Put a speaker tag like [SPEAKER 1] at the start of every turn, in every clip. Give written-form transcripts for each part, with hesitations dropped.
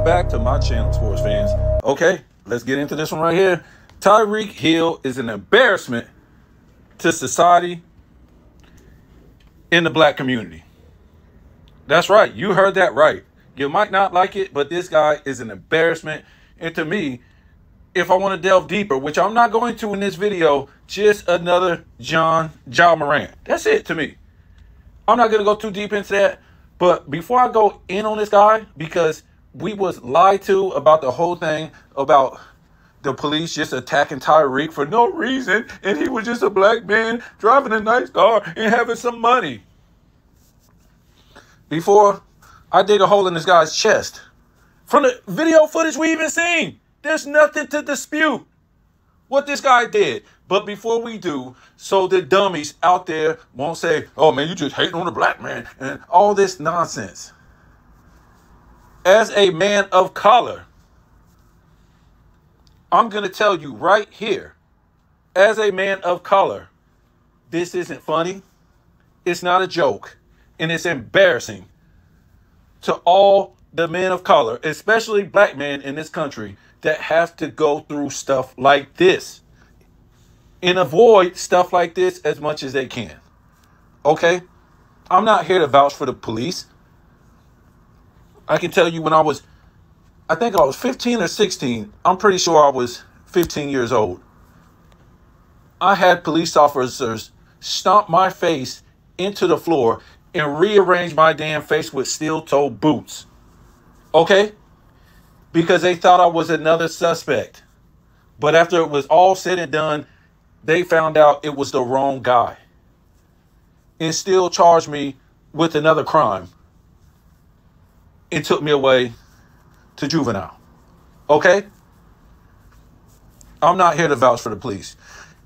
[SPEAKER 1] Welcome back to my channel, sports fans. Okay, let's get into this one right here. Tyreek Hill is an embarrassment to society in the black community. That's right. You heard that right. You might not like it, but this guy is an embarrassment. And to me, if I want to delve deeper, which I'm not going to in this video, just another Ja Morant. That's it to me. I'm not going to go too deep into that. But before I go in on this guy, because we was lied to about the whole thing about the police just attacking Tyreek for no reason, and he was just a black man driving a nice car and having some money. Before I dig a hole in this guy's chest, from the video footage we even seen, there's nothing to dispute what this guy did. But before we do, so the dummies out there won't say, oh man, you just hating on the black man and all this nonsense. As a man of color, I'm going to tell you right here, as a man of color, this isn't funny. It's not a joke. And it's embarrassing to all the men of color, especially black men in this country, that have to go through stuff like this and avoid stuff like this as much as they can. Okay? I'm not here to vouch for the police. I can tell you when I think I was 15 or 16. I'm pretty sure I was 15 years old. I had police officers stomp my face into the floor and rearrange my damn face with steel-toed boots. Okay? Because they thought I was another suspect. But after it was all said and done, they found out it was the wrong guy and still charged me with another crime and took me away to juvenile. Okay? I'm not here to vouch for the police.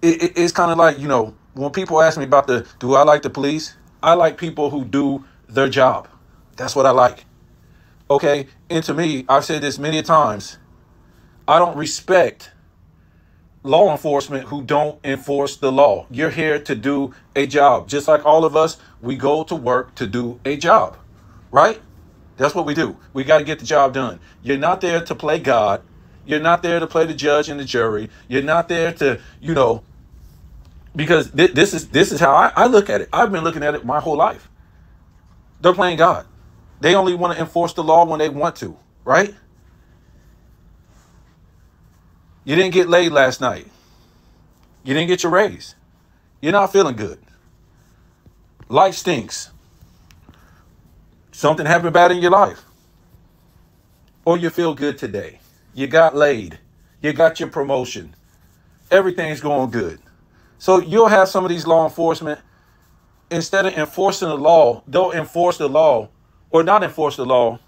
[SPEAKER 1] It's kind of like, you know, when people ask me about do I like the police? I like people who do their job. That's what I like. Okay? And to me, I've said this many times, I don't respect law enforcement who don't enforce the law. You're here to do a job. Just like all of us, we go to work to do a job. Right? That's what we do. We got to get the job done. You're not there to play God. You're not there to play the judge and the jury. You're not there to, you know, because this is how I look at it. I've been looking at it my whole life. They're playing God. They only want to enforce the law when they want to, right? You didn't get laid last night. You didn't get your raise. You're not feeling good. Life stinks. Something happened bad in your life. Or you feel good today. You got laid. You got your promotion. Everything's going good. So you'll have some of these law enforcement, instead of enforcing the law, they'll enforce the law or not enforce the law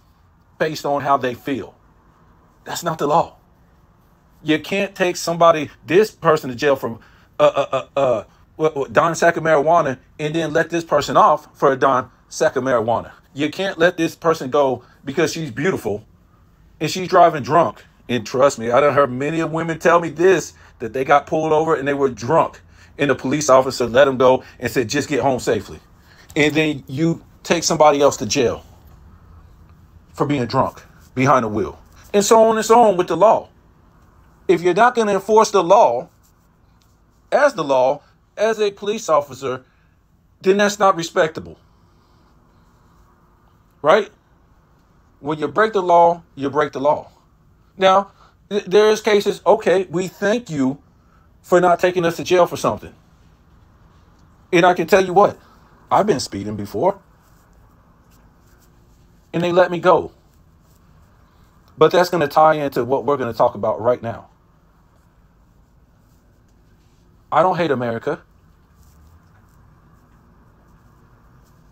[SPEAKER 1] based on how they feel. That's not the law. You can't take this person to jail from Don sack of marijuana and then let this person off for a Don sack of marijuana. You can't let this person go because she's beautiful and she's driving drunk. And trust me, I done heard many of women tell me this, that they got pulled over and they were drunk. And the police officer let them go and said, just get home safely. And then you take somebody else to jail for being drunk behind the wheel. And so on and so on with the law. If you're not going to enforce the law, as a police officer, then that's not respectable. Right? When you break the law, you break the law. Now, there's cases, okay, we thank you for not taking us to jail for something. And I can tell you what, I've been speeding before. And they let me go. But that's going to tie into what we're going to talk about right now. I don't hate America.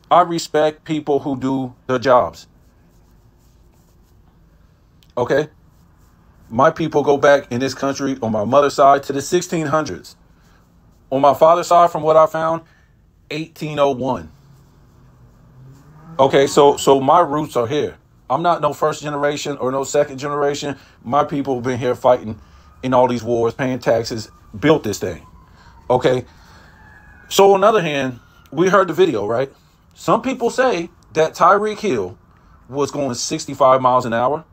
[SPEAKER 1] I respect people who do their jobs. Okay? My people go back in this country on my mother's side to the 1600s. On my father's side, from what I found, 1801. Okay, so my roots are here. I'm not no first generation or no second generation. My people have been here fighting in all these wars, paying taxes, built this thing. Okay? So on the other hand, we heard the video, right? Some people say that Tyreek Hill was going 65 miles an hour.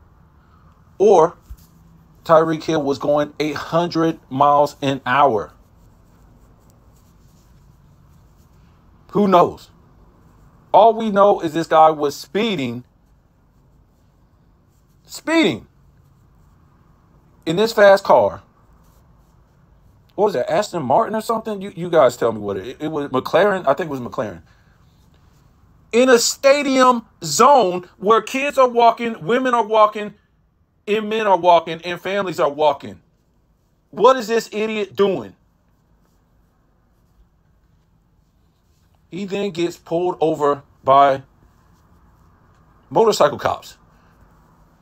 [SPEAKER 1] Or Tyreek Hill was going 100 miles an hour. Who knows? All we know is this guy was speeding in this fast car. What was that, Aston Martin or something? You guys tell me what it was. McLaren? I think it was McLaren. In a stadium zone where kids are walking, women are walking, and men are walking, and families are walking. What is this idiot doing? He then gets pulled over by motorcycle cops.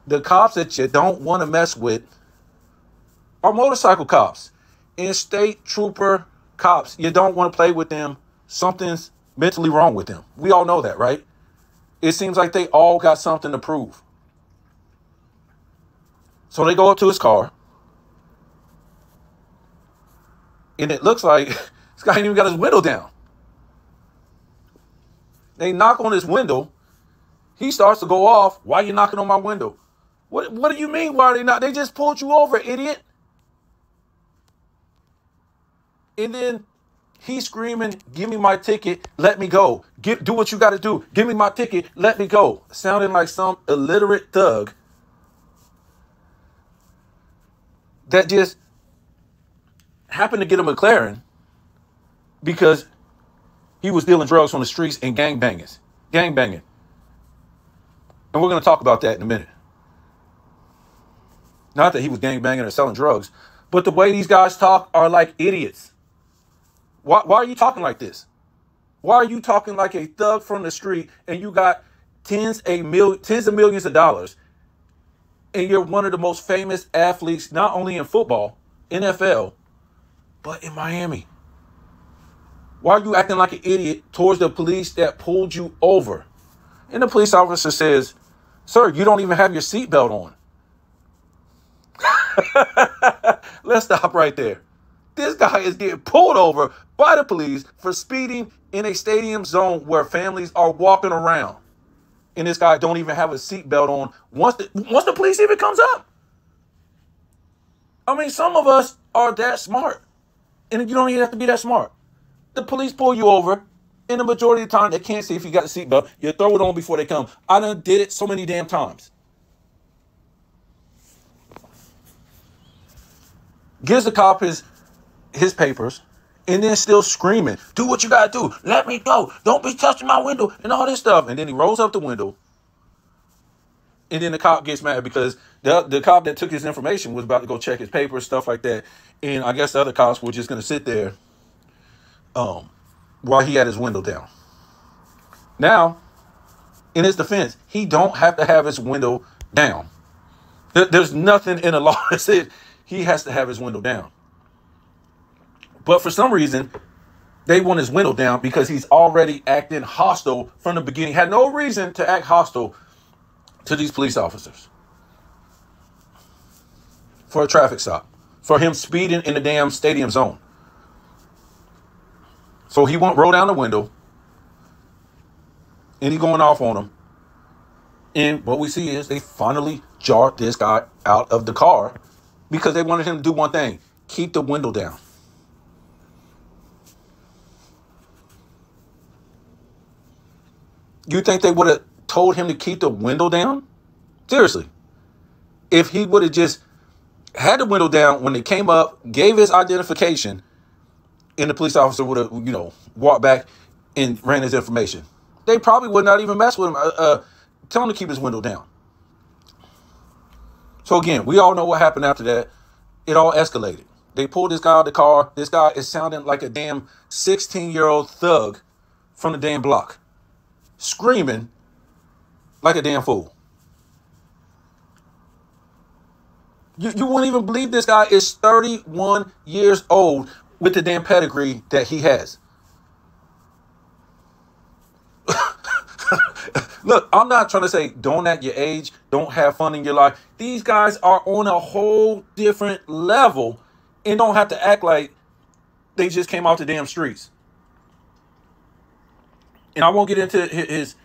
[SPEAKER 1] The cops that you don't want to mess with are motorcycle cops and state trooper cops. You don't want to play with them. Something's mentally wrong with them. We all know that, right? It seems like they all got something to prove. So they go up to his car, and it looks like this guy ain't even got his window down. They knock on his window. He starts to go off. Why are you knocking on my window? What do you mean, why are they not? They just pulled you over, idiot. And then he's screaming, give me my ticket, let me go. Do what you got to do. Give me my ticket, let me go. Sounding like some illiterate thug that just happened to get a McLaren because he was dealing drugs on the streets and gangbanging. And we're going to talk about that in a minute. Not that he was gangbanging or selling drugs, but the way these guys talk are like idiots. Why are you talking like this? Why are you talking like a thug from the street and you got tens of millions of dollars and you're one of the most famous athletes, not only in football, NFL, but in Miami? Why are you acting like an idiot towards the police that pulled you over? And the police officer says, sir, you don't even have your seatbelt on. Let's stop right there. This guy is getting pulled over by the police for speeding in a stadium zone where families are walking around. And this guy don't even have a seatbelt on once the police even comes up. I mean, some of us are that smart. And you don't even have to be that smart. The police pull you over. And the majority of the time, they can't see if you got a seatbelt. You throw it on before they come. I done did it so many damn times. Gives the cop his papers, and then still screaming, do what you gotta do. Let me go. Don't be touching my window and all this stuff. And then he rolls up the window. And then the cop gets mad because the cop that took his information was about to go check his papers, stuff like that. And I guess the other cops were just going to sit there while he had his window down. Now, in his defense, he don't have to have his window down. There's nothing in the law that says he has to have his window down. But for some reason, they want his window down because he's already acting hostile from the beginning. Had no reason to act hostile to these police officers for a traffic stop, for him speeding in the damn stadium zone. So he won't roll down the window, and he going off on him. And what we see is they finally jarred this guy out of the car because they wanted him to do one thing: keep the window down. You think they would have told him to keep the window down? Seriously. If he would have just had the window down when they came up, gave his identification, and the police officer would have, walked back and ran his information, they probably would not even mess with him, tell him to keep his window down. So again, we all know what happened after that. It all escalated. They pulled this guy out of the car. This guy is sounding like a damn 16-year-old thug from the damn block, screaming like a damn fool. You wouldn't even believe this guy is 31 years old with the damn pedigree that he has. Look, I'm not trying to say don't act your age, don't have fun in your life. These guys are on a whole different level and don't have to act like they just came off the damn streets. And I won't get into his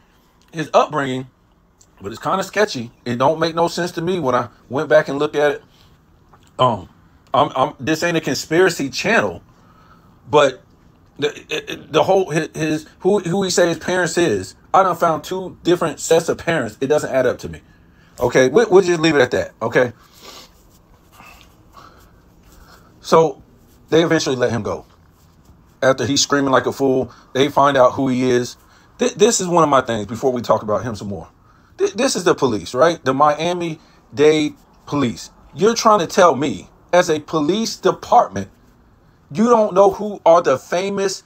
[SPEAKER 1] upbringing, But it's kind of sketchy. It don't make no sense to me when I went back and looked at it. Um, this ain't a conspiracy channel, but the whole his who he say his parents is. I done found two different sets of parents. It doesn't add up to me. Okay, we'll just leave it at that. Okay, so they eventually let him go after he's screaming like a fool. They find out who he is. This is one of my things before we talk about him some more. This is the police, right? The Miami-Dade police. You're trying to tell me, as a police department, you don't know who are the famous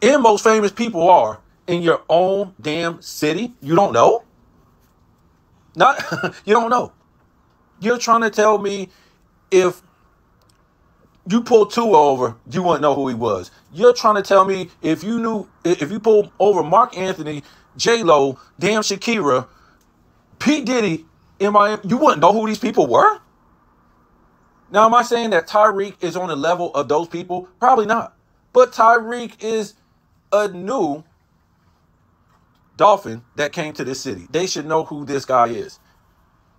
[SPEAKER 1] and most famous people are in your own damn city? You don't know? Not you don't know. You're trying to tell me if you pulled Tua over, you wouldn't know who he was. You're trying to tell me if you pulled over Mark Anthony, J-Lo, damn Shakira, P. Diddy in Miami, you wouldn't know who these people were? Now, am I saying that Tyreek is on the level of those people? Probably not. But Tyreek is a new Dolphin that came to this city. They should know who this guy is.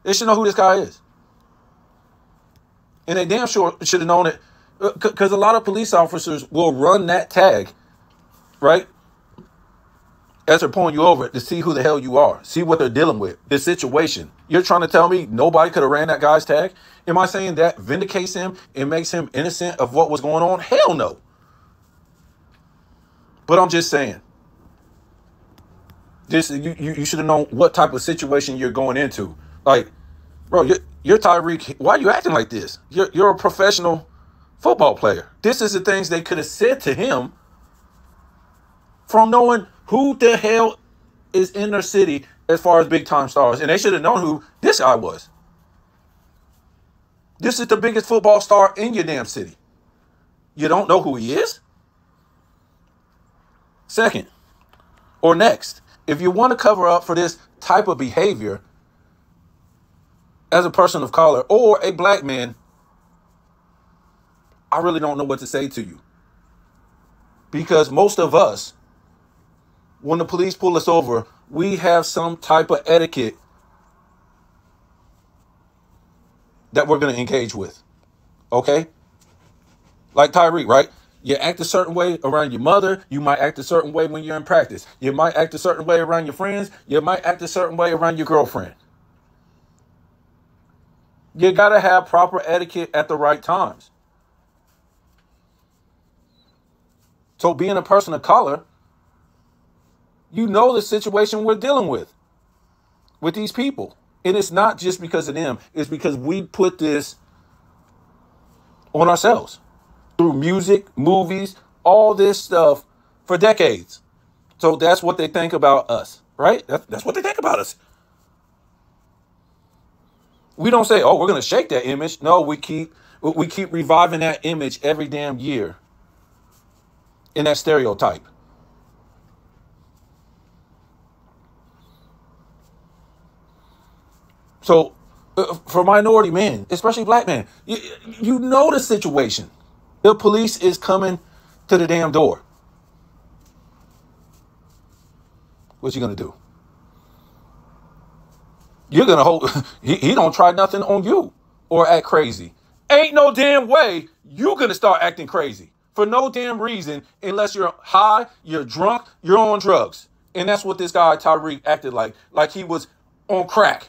[SPEAKER 1] They should know who this guy is. And they damn sure should have known it, because a lot of police officers will run that tag, right, as they're pulling you over to see who the hell you are, see what they're dealing with, the situation. You're trying to tell me nobody could have ran that guy's tag? Am I saying that vindicates him and makes him innocent of what was going on? Hell no. But I'm just saying, this you should have known what type of situation you're going into. Like, bro, you're Tyreek. Why are you acting like this? You're a professional football player. This is the things they could have said to him from knowing who the hell is in their city as far as big time stars. And they should have known who this guy was. This is the biggest football star in your damn city. You don't know who he is? Second, or next, if you want to cover up for this type of behavior as a person of color or a black man, I really don't know what to say to you. Because most of us, when the police pull us over, we have some type of etiquette that we're going to engage with. Okay? Like Tyreek, right? You act a certain way around your mother. You might act a certain way when you're in practice. You might act a certain way around your friends. You might act a certain way around your girlfriend. You got to have proper etiquette at the right times. So being a person of color, you know the situation we're dealing with these people. And it's not just because of them. It's because we put this on ourselves through music, movies, all this stuff for decades. So that's what they think about us, right? That's what they think about us. We don't say, oh, we're going to shake that image. No, we keep reviving that image every damn year in that stereotype. So for minority men, especially black men, you know the situation. The police is coming to the damn door. What you going to do? You're going to hold, he don't try nothing on you or act crazy. Ain't no damn way you're going to start acting crazy for no damn reason unless you're high, you're drunk, you're on drugs. And that's what this guy Tyreek acted like he was on crack.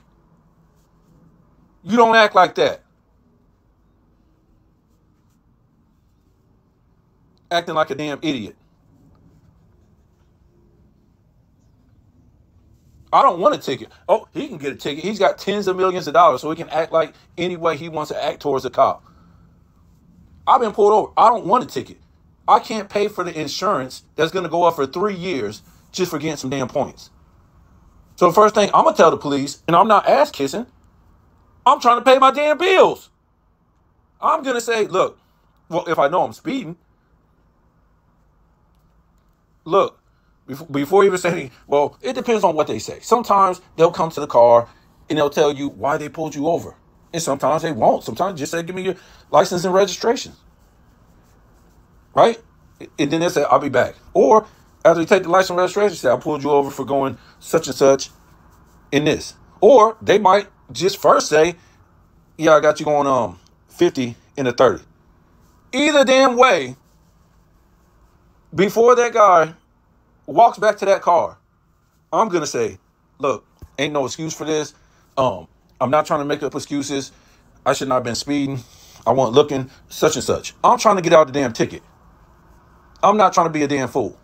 [SPEAKER 1] You don't act like that. Acting like a damn idiot. I don't want a ticket. Oh, he can get a ticket. He's got tens of millions of dollars, so he can act like any way he wants to act towards a cop. I've been pulled over. I don't want a ticket. I can't pay for the insurance that's going to go up for 3 years just for getting some damn points. So the first thing I'm going to tell the police, and I'm not ass kissing, I'm trying to pay my damn bills. I'm going to say, look, well, if I know I'm speeding, look, before you even say, well, it depends on what they say. Sometimes they'll come to the car and they'll tell you why they pulled you over. And sometimes they won't. Sometimes just say, give me your license and registration. Right? And then they say, I'll be back. Or after you take the license and registration, say, I pulled you over for going such and such. in this. Or they might just first say, yeah, I got you going 50 in a 30. Either damn way, before that guy walks back to that car, I'm going to say, look, ain't no excuse for this. I'm not trying to make up excuses. I should not have been speeding. I wasn't looking, such and such. I'm trying to get out the damn ticket. I'm not trying to be a damn fool.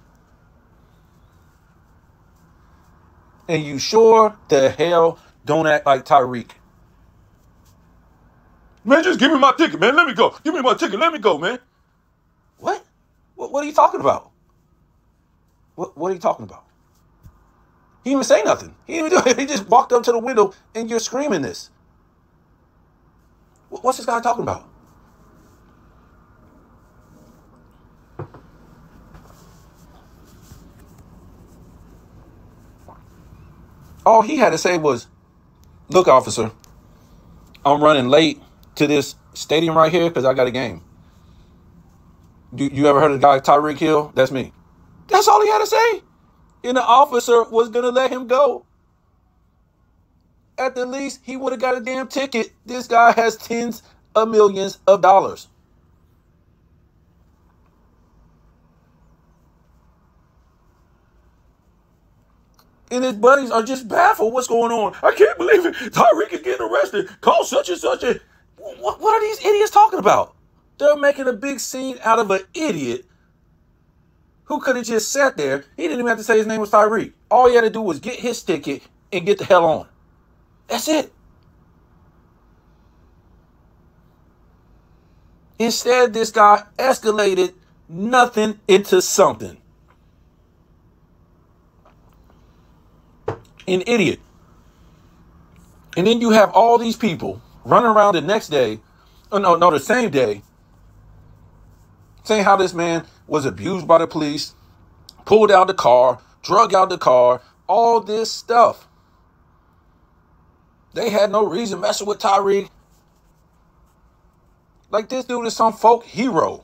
[SPEAKER 1] And you sure the hell don't act like Tyreek. Man, just give me my ticket, man. Let me go. Give me my ticket. Let me go, man. What? What are you talking about? What are you talking about? He didn't even say nothing. He didn't even do it. He just walked up to the window and you're screaming this. What's this guy talking about? All he had to say was, look, officer, I'm running late to this stadium right here because I got a game. You ever heard of the guy Tyreek Hill? That's me. That's all he had to say. And the officer was going to let him go. At the least, he would have got a damn ticket. This guy has tens of millions of dollars. And his buddies are just baffled. What's going on? I can't believe it. Tyreek is getting arrested. Call such and such. What are these idiots talking about? They're making a big scene out of an idiot who could have just sat there. He didn't even have to say his name was Tyreek. All he had to do was get his ticket and get the hell on. That's it. Instead, this guy escalated nothing into something. An idiot. And then you have all these people running around the next day, the same day, saying how this man was abused by the police, pulled out the car, drug out the car, all this stuff. They had no reason messing with Tyreek. Like this dude is some folk hero.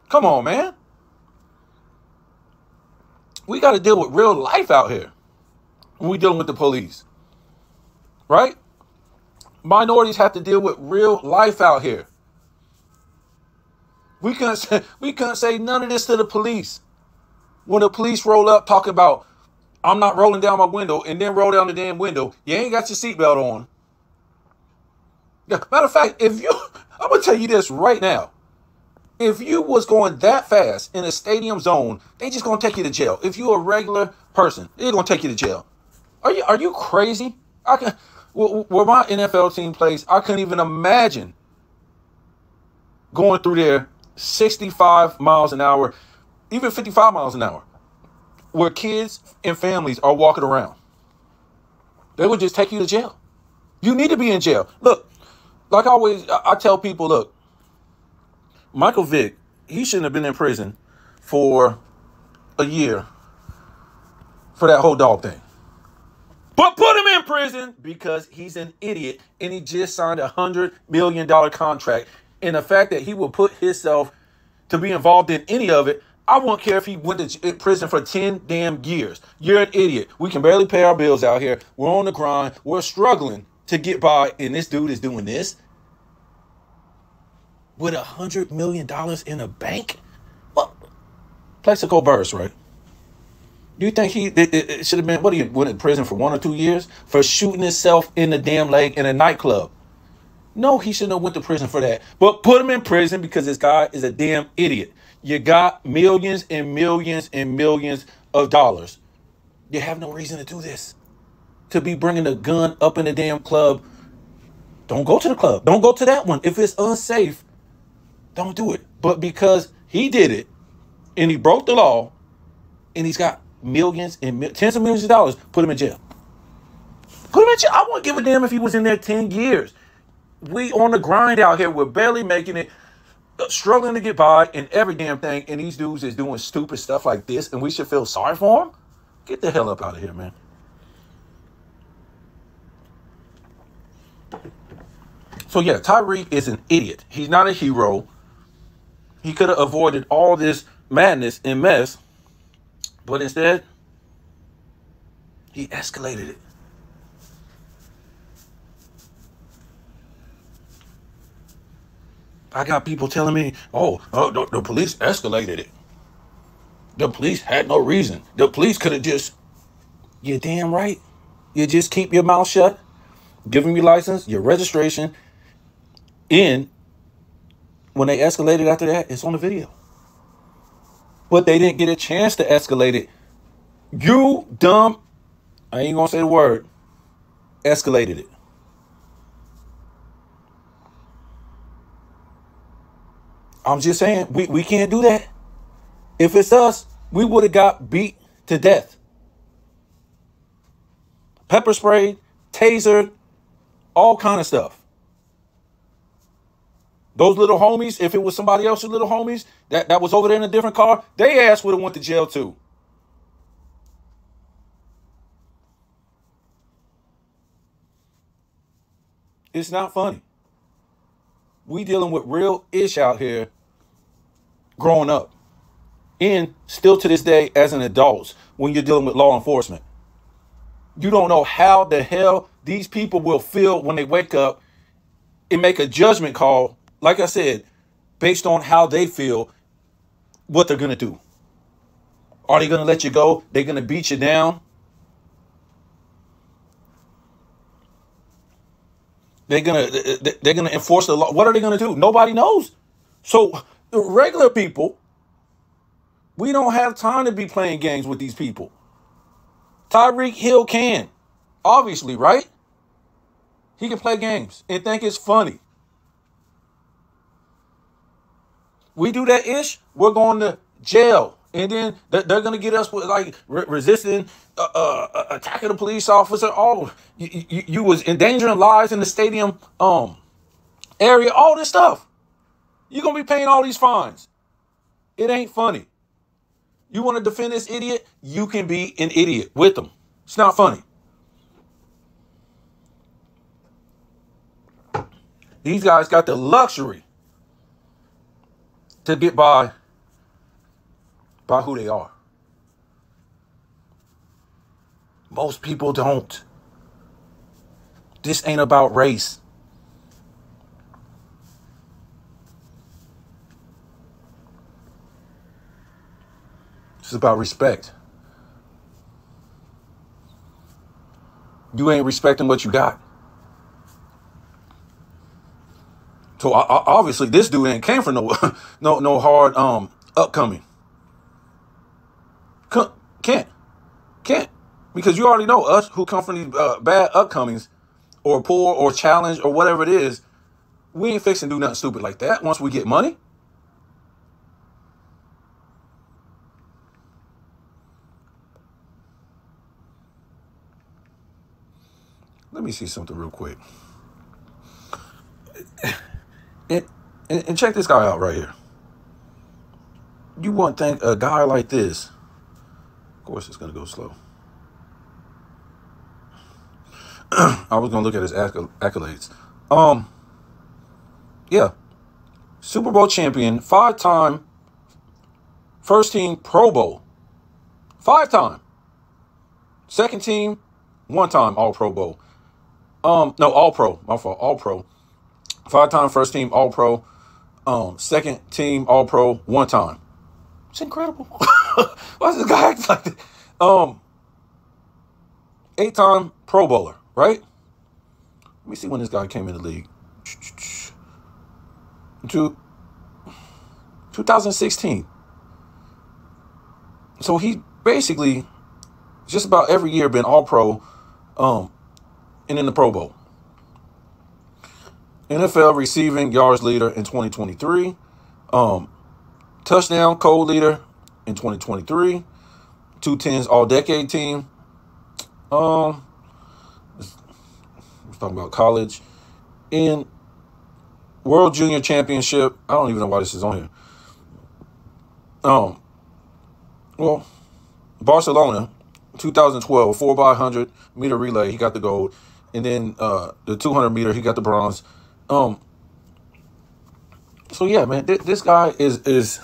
[SPEAKER 1] Come on, man. We got to deal with real life out here when we dealing with the police. Right? Minorities have to deal with real life out here. We couldn't say none of this to the police. When the police roll up talking about, I'm not rolling down my window, and then roll down the damn window, you ain't got your seatbelt on. Matter of fact, I'm going to tell you this right now. If you was going that fast in a stadium zone, they just going to take you to jail. If you're a regular person, they're going to take you to jail. Are you crazy? Where my NFL team plays, I couldn't even imagine going through there 65 miles an hour, even 55 miles an hour, where kids and families are walking around. They would just take you to jail. You need to be in jail. Look, like I tell people, look, Michael Vick, he shouldn't have been in prison for a year for that whole dog thing. But put him in prison because he's an idiot and he just signed a $100 million contract. And the fact that he will put himself to be involved in any of it, I won't care if he went to prison for 10 damn years. You're an idiot. We can barely pay our bills out here. We're on the grind. We're struggling to get by. And this dude is doing this with $100 million in a bank? What? Plexico Burris, right? Do you think it should have been, he went in prison for 1 or 2 years for shooting himself in the damn leg in a nightclub? No, he shouldn't have went to prison for that. But put him in prison because this guy is a damn idiot. You got millions and millions and millions of dollars. You have no reason to do this. To be bringing a gun up in the damn club. Don't go to the club. Don't go to that one. If it's unsafe, don't do it. But because he did it and he broke the law and he's got millions and tens of millions of dollars, put him in jail. Put him in jail. I wouldn't give a damn if he was in there 10 years. We on the grind out here. We're barely making it, struggling to get by and every damn thing. And these dudes is doing stupid stuff like this and we should feel sorry for them? Get the hell up out of here, man. So yeah, Tyreek is an idiot. He's not a hero. He could have avoided all this madness and mess. But instead, He escalated it. I got people telling me, oh, the police escalated it. The police had no reason. The police could have just, you're damn right. You just keep your mouth shut, give them your license, your registration. And when they escalated after that, it's on the video. But they didn't get a chance to escalate it. You dumb, I ain't gonna say the word, escalated it. I'm just saying, we can't do that. If it's us, we would have got beat to death. Pepper sprayed, tasered, all kind of stuff. Those little homies, if it was somebody else's little homies that was over there in a different car, they ass would have went to jail too. It's not funny. We dealing with real ish out here growing up. And still to this day as an adult, when you're dealing with law enforcement. You don't know how the hell these people will feel when they wake up and make a judgment call, like I said, based on how they feel, what they're going to do. Are they going to let you go? They're going to beat you down? They're gonna enforce the law. What are they going to do? Nobody knows. So the regular people, we don't have time to be playing games with these people. Tyreek Hill can, obviously, right? He can play games and think it's funny. We do that ish, we're going to jail. And then they're going to get us with like resisting, attacking a police officer. Oh, you was endangering lives in the stadium area, all this stuff. You're going to be paying all these fines. It ain't funny. You want to defend this idiot? You can be an idiot with them. It's not funny. These guys got the luxury to get by who they are. Most people don't. This ain't about race. It's about respect. You ain't respecting what you got. So obviously this dude ain't came from no hard upcoming. Can't. Because you already know us who come from these bad upcomings or poor or challenged or whatever it is. We ain't fixing to do nothing stupid like that once we get money. Let me see something real quick. And check this guy out right here. You wouldn't think a guy like this, of course it's going to go slow. I was going to look at his accolades. Yeah. Super Bowl champion, 5-time first team Pro Bowl. 5-time. Second team, 1-time All Pro Bowl. No, All Pro. My fault. All Pro. 5-time first team All Pro. Second team All Pro 1 time. It's incredible. Why does this guy act like that? 8-time Pro Bowler, right? Let me see when this guy came in the league. 2016. So he basically just about every year been All Pro, and in the Pro Bowl. NFL receiving yards leader in 2023. Touchdown code leader in 2023. 210s all-decade team. Let's talk about college. In World Junior Championship. I don't even know why this is on here. Well, Barcelona, 2012, 4x100 meter relay, he got the gold. And then the 200 meter, he got the bronze. So yeah, man, this guy is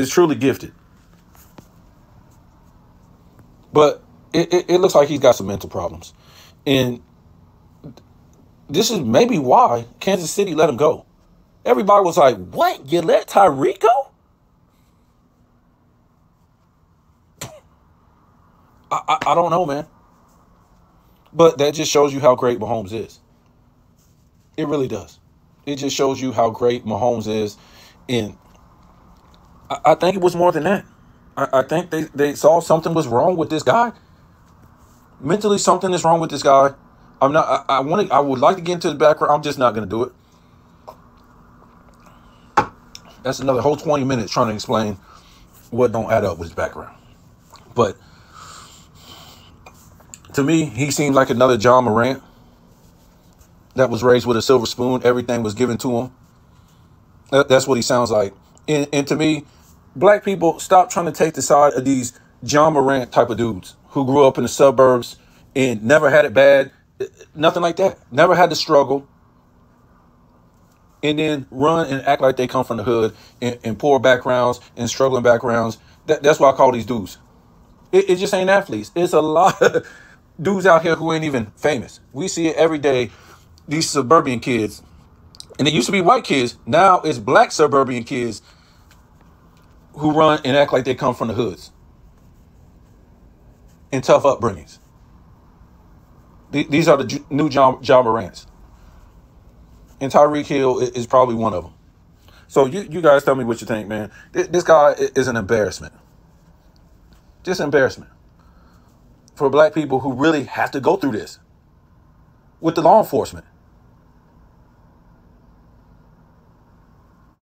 [SPEAKER 1] truly gifted. But It looks like he's got some mental problems. And this is maybe why Kansas City let him go. Everybody was like, what? You let Tyreek go? I don't know, man. But that just shows you how great Mahomes is. It really does. It just shows you how great Mahomes is. And I think it was more than that. I think they saw something was wrong with this guy. Mentally, something is wrong with this guy. I'm not. I would like to get into the background. I'm just not going to do it. That's another whole 20 minutes trying to explain what don't add up with his background. But to me, he seems like another John Morant that was raised with a silver spoon. Everything was given to him. That's what he sounds like. And to me, black people, stop trying to take the side of these John Morant type of dudes who grew up in the suburbs and never had it bad. Nothing like that. Never had to struggle. And then run and act like they come from the hood and poor backgrounds and struggling backgrounds. That's what I call these dudes. It just ain't athletes. It's a lot of dudes out here who ain't even famous. We see it every day. These suburban kids. And it used to be white kids. Now it's black suburban kids who run and act like they come from the hoods. And tough upbringings. These are the new John Morants. And Tyreek Hill is probably one of them. So you guys tell me what you think, man. This guy is an embarrassment. Just embarrassment. For black people who really have to go through this. With the law enforcement.